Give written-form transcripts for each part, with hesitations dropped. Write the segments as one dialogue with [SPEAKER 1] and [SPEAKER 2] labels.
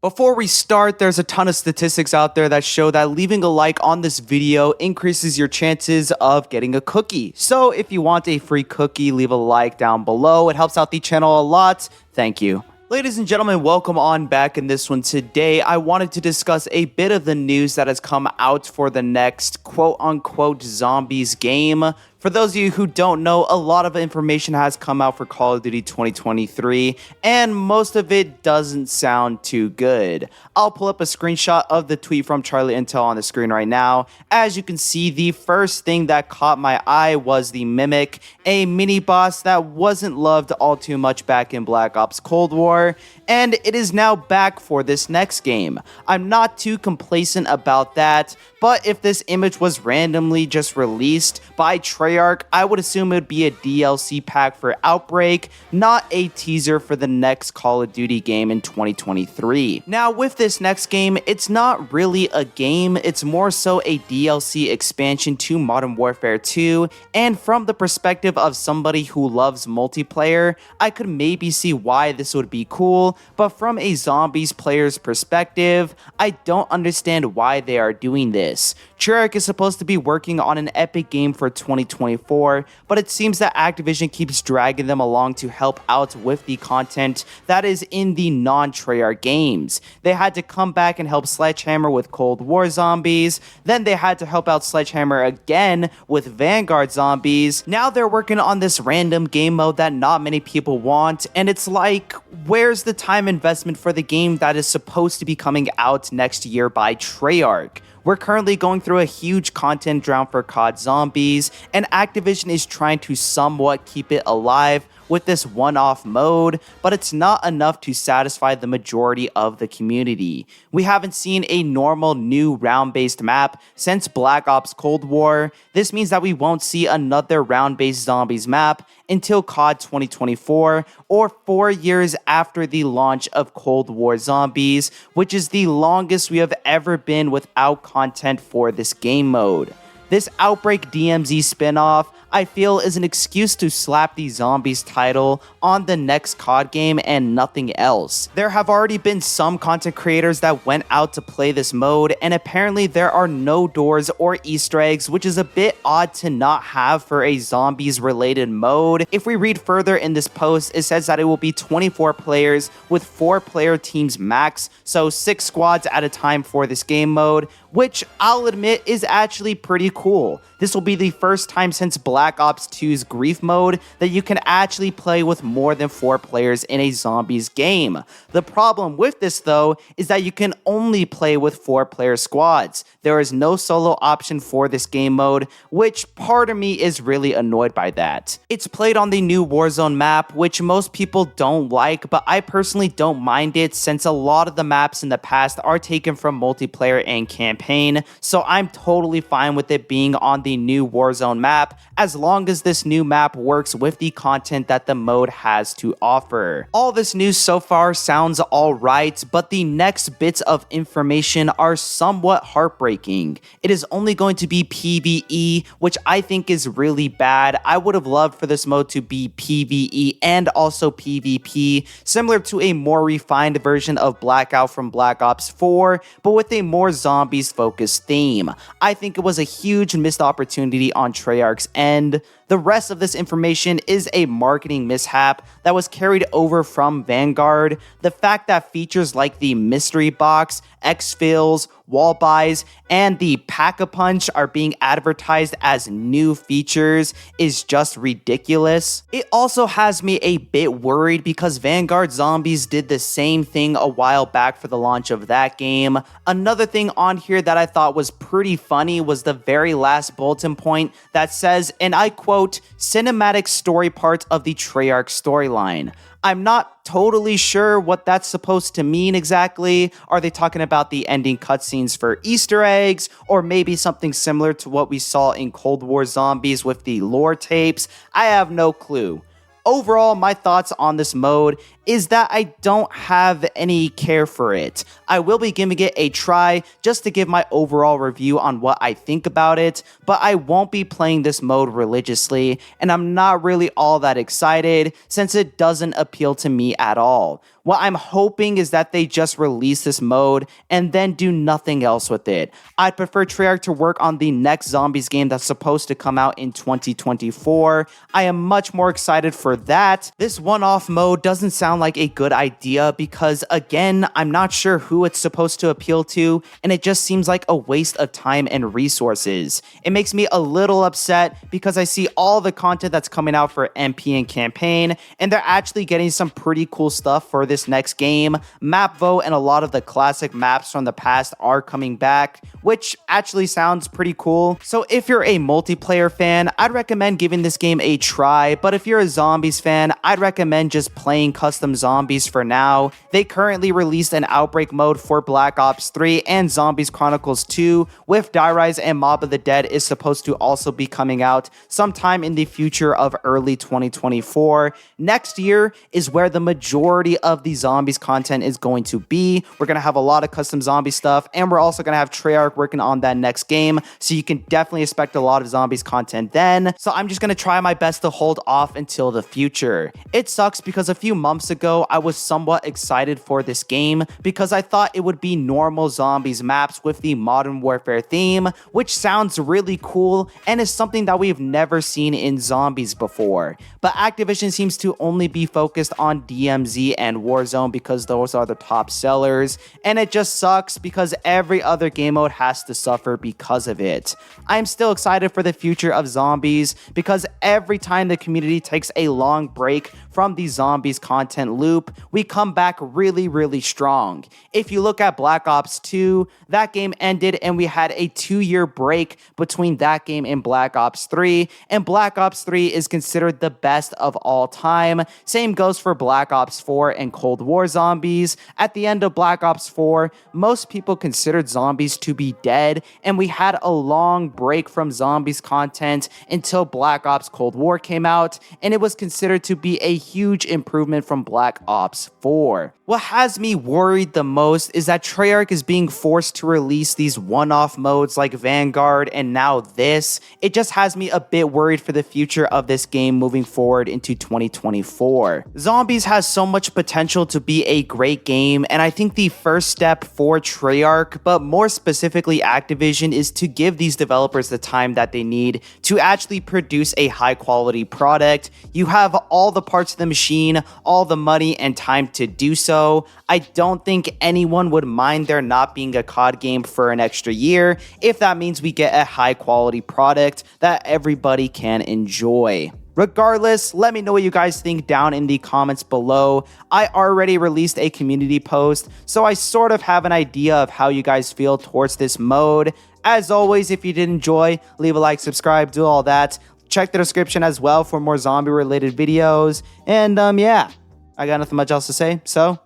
[SPEAKER 1] Before we start, there's a ton of statistics out there that show that leaving a like on this video increases your chances of getting a cookie. So if you want a free cookie, leave a like down below. It helps out the channel a lot. Thank you. Ladies and gentlemen, welcome on back. In this one today, I wanted to discuss a bit of the news that has come out for the next quote-unquote zombies game. For those of you who don't know, a lot of information has come out for Call of Duty 2023, and most of it doesn't sound too good. I'll pull up a screenshot of the tweet from Charlie Intel on the screen right now. As you can see, the first thing that caught my eye was the Mimic, a mini-boss that wasn't loved all too much back in Black Ops Cold War, and it is now back for this next game. I'm not too complacent about that, but if this image was randomly just released by Treyarch, I would assume it would be a DLC pack for Outbreak, not a teaser for the next Call of Duty game in 2023. Now, with this next game, it's not really a game, it's more so a DLC expansion to Modern Warfare 2, and from the perspective of somebody who loves multiplayer, I could maybe see why this would be cool, but from a zombies player's perspective, I don't understand why they are doing this. Treyarch is supposed to be working on an epic game for 2024, but it seems that Activision keeps dragging them along to help out with the content that is in the non-Treyarch games. They had to come back and help Sledgehammer with Cold War zombies, then they had to help out Sledgehammer again with Vanguard zombies. Now they're working on this random game mode that not many people want, and it's like, where's the time investment for the game that is supposed to be coming out next year by Treyarch? We're currently going through a huge content drought for COD Zombies, and Activision is trying to somewhat keep it alive with this one-off mode, but it's not enough to satisfy the majority of the community. We haven't seen a normal new round-based map since Black Ops Cold War. This means that we won't see another round-based zombies map until COD 2024, or 4 years after the launch of Cold War Zombies, which is the longest we have ever been without content for this game mode. This Outbreak DMZ spinoff, I feel, is an excuse to slap the Zombies title on the next COD game and nothing else. There have already been some content creators that went out to play this mode, and apparently there are no doors or Easter eggs, which is a bit odd to not have for a Zombies related mode. If we read further in this post, it says that it will be 24 players with 4-player teams max, so 6 squads at a time for this game mode, which I'll admit is actually pretty cool. This will be the first time since Black Ops 2's Grief mode that you can actually play with more than 4 players in a zombies game. The problem with this, though, is that you can only play with 4-player squads. There is no solo option for this game mode, which part of me is really annoyed by that. It's played on the new Warzone map, which most people don't like, but I personally don't mind it since a lot of the maps in the past are taken from multiplayer and campaign, so I'm totally fine with it being on the new Warzone map as long as this new map works with the content that the mode has to offer. All this news so far sounds alright, but the next bits of information are somewhat heartbreaking. It is only going to be PvE, which I think is really bad. I would have loved for this mode to be PvE and also PvP, similar to a more refined version of Blackout from Black Ops 4, but with a more zombies focused theme. I think it was a huge missed opportunity on Treyarch's end. The rest of this information is a marketing mishap that was carried over from Vanguard. The fact that features like the mystery box, exfils, wall buys, and the pack-a-punch are being advertised as new features is just ridiculous. It also has me a bit worried because Vanguard Zombies did the same thing a while back for the launch of that game. Another thing on here that I thought was pretty funny was the very last bulletin point that says, and I quote, cinematic story part of the Treyarch storyline. I'm not totally sure what that's supposed to mean exactly. Are they talking about the ending cutscenes for Easter eggs, or maybe something similar to what we saw in Cold War Zombies with the lore tapes? I have no clue. Overall, my thoughts on this mode is that I don't have any care for it. I will be giving it a try just to give my overall review on what I think about it, but I won't be playing this mode religiously, and I'm not really all that excited since it doesn't appeal to me at all. What I'm hoping is that they just release this mode and then do nothing else with it. I'd prefer Treyarch to work on the next Zombies game that's supposed to come out in 2024. I am much more excited for that. This one-off mode doesn't sound like a good idea because, again, I'm not sure who it's supposed to appeal to, and it just seems like a waste of time and resources. It makes me a little upset because I see all the content that's coming out for MP and campaign, and they're actually getting some pretty cool stuff for this next game. Map Vote and a lot of the classic maps from the past are coming back, which actually sounds pretty cool. So if you're a multiplayer fan, I'd recommend giving this game a try, but if you're a Zombies fan, I'd recommend just playing custom zombies for now. They currently released an Outbreak mode for Black Ops 3 and Zombies Chronicles 2, with Die Rise and Mob of the Dead is supposed to also be coming out sometime in the future of early 2024. Next year is where the majority of the Zombies content is going to be. We're going to have a lot of custom zombie stuff, and we're also going to have Treyarch working on that next game, so you can definitely expect a lot of Zombies content then. So I'm just going to try my best to hold off until the future. It sucks because a few months ago, I was somewhat excited for this game because I thought it would be normal Zombies maps with the Modern Warfare theme, which sounds really cool and is something that we've never seen in Zombies before. But Activision seems to only be focused on DMZ and Warzone because those are the top sellers, and it just sucks because every other game mode has to suffer because of it. I'm still excited for the future of Zombies because every time the community takes a long break from the Zombies content loop, we come back really strong. If you look at Black Ops 2, that game ended and we had a 2-year break between that game and Black Ops 3, and Black Ops 3 is considered the best of all time. Same goes for Black Ops 4 and Cold War Zombies. At the end of Black Ops 4, most people considered Zombies to be dead, and we had a long break from Zombies content until Black Ops Cold War came out, and it was considered to be a huge improvement from Black Ops 4. What has me worried the most is that Treyarch is being forced to release these one-off modes like Vanguard and now this. It just has me a bit worried for the future of this game moving forward into 2024. Zombies has so much potential to be a great game, and I think the first step for Treyarch, but more specifically Activision, is to give these developers the time that they need to actually produce a high-quality product. You have all the parts of the machine, all the money and time to do so. I don't think anyone would mind there not being a COD game for an extra year if that means we get a high quality product that everybody can enjoy. Regardless, let me know what you guys think down in the comments below. I already released a community post, so I sort of have an idea of how you guys feel towards this mode. As always, if you did enjoy, leave a like, subscribe, do all that. Check the description as well for more zombie related videos. And yeah, I got nothing much else to say, so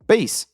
[SPEAKER 1] peace.